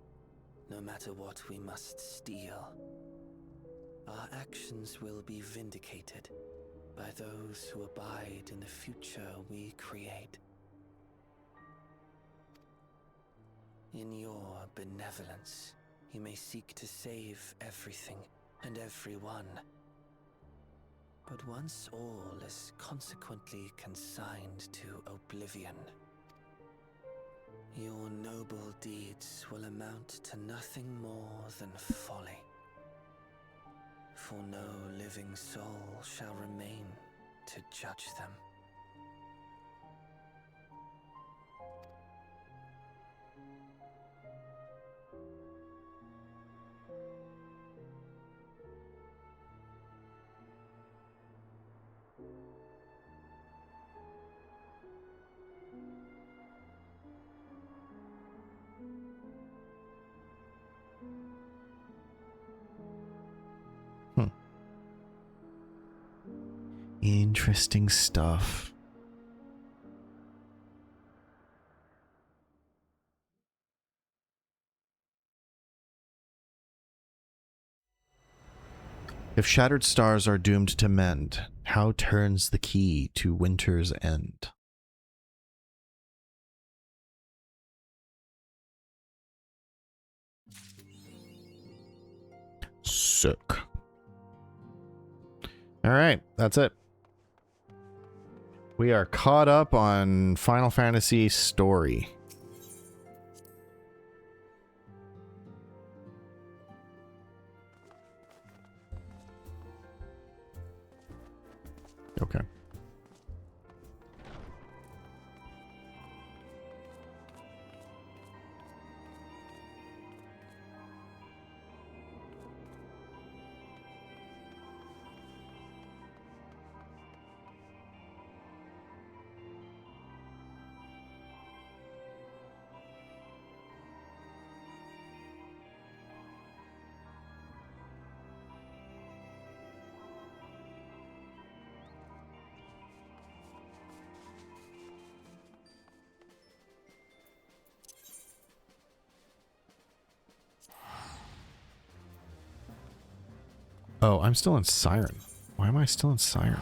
no matter what we must steal, our actions will be vindicated by those who abide in the future we create. In your benevolence, you may seek to save everything and everyone. But once all is consequently consigned to oblivion, your noble deeds will amount to nothing more than folly. For no living soul shall remain to judge them. Interesting stuff. If shattered stars are doomed to mend, how turns the key to winter's end? Sick. Alright, that's it. We are caught up on Final Fantasy story. Okay. Oh, I'm still in Siren. Why am I still in Siren?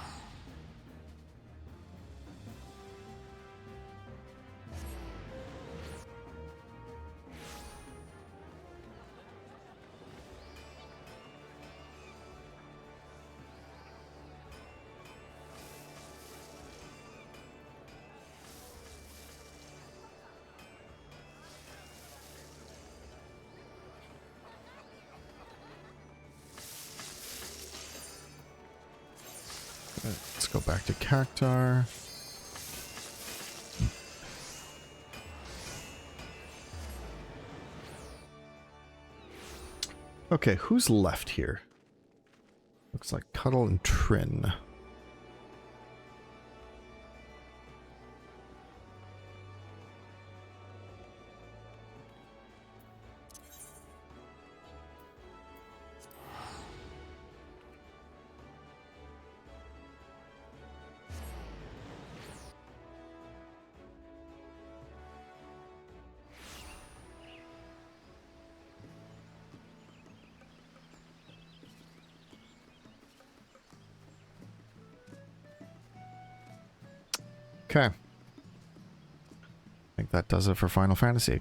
Let's go back to Cactar. Okay, who's left here? Looks like Cuddle and Trin. Okay. I think that does it for Final Fantasy.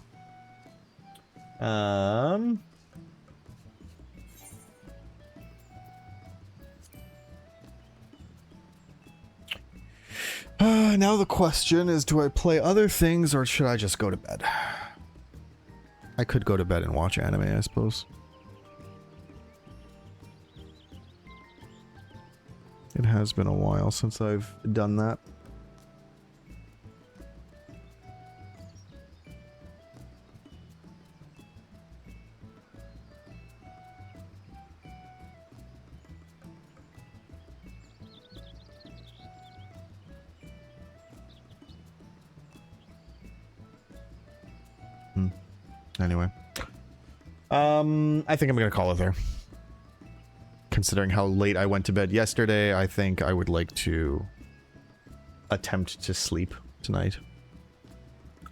Now the question is, do I play other things or should I just go to bed? I could go to bed and watch anime, I suppose. It has been a while since I've done that. Anyway. I think I'm gonna call it there. Considering how late I went to bed yesterday, I think I would like to attempt to sleep tonight.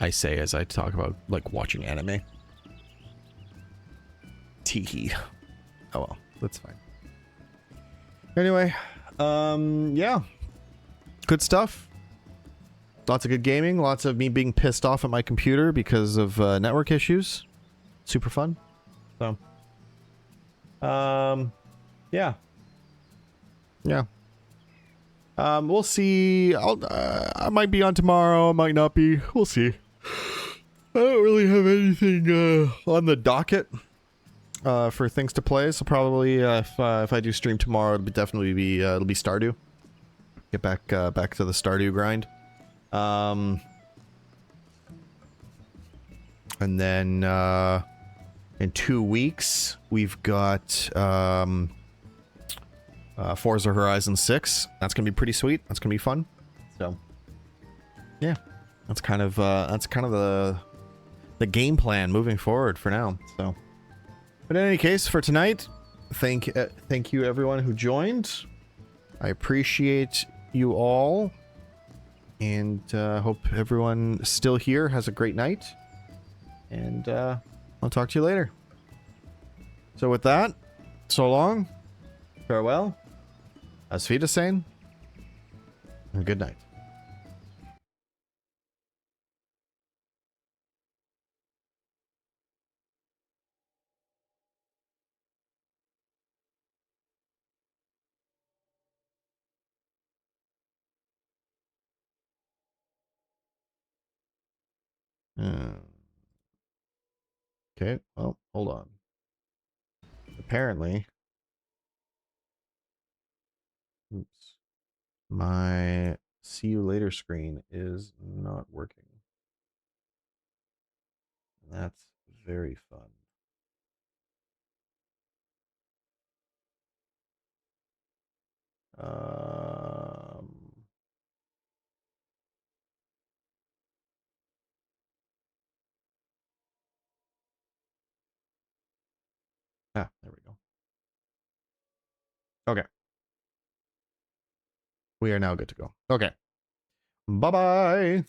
I say as I talk about, like, watching anime. Teehee. Oh well, that's fine. Anyway, yeah. Good stuff. Lots of good gaming, lots of me being pissed off at my computer because of network issues. Super fun. So, yeah. Yeah. We'll see. I might be on tomorrow, I might not be. We'll see. I don't really have anything on the docket for things to play, so probably if I do stream tomorrow, it'll definitely be it'll be Stardew. Get back to the Stardew grind. And then in 2 weeks we've got Forza Horizon 6. That's gonna be pretty sweet. That's gonna be fun. So yeah, that's kind of the game plan moving forward for now. So, but in any case, for tonight, thank you everyone who joined. I appreciate you all, and hope everyone still here has a great night. And I'll talk to you later. So with that, so long, farewell, Auf Wiedersehen, and good night. Okay, well, hold on. Apparently, oops, my see you later screen is not working. That's very fun. Um, there we go. Okay. We are now good to go. Okay. Bye-bye.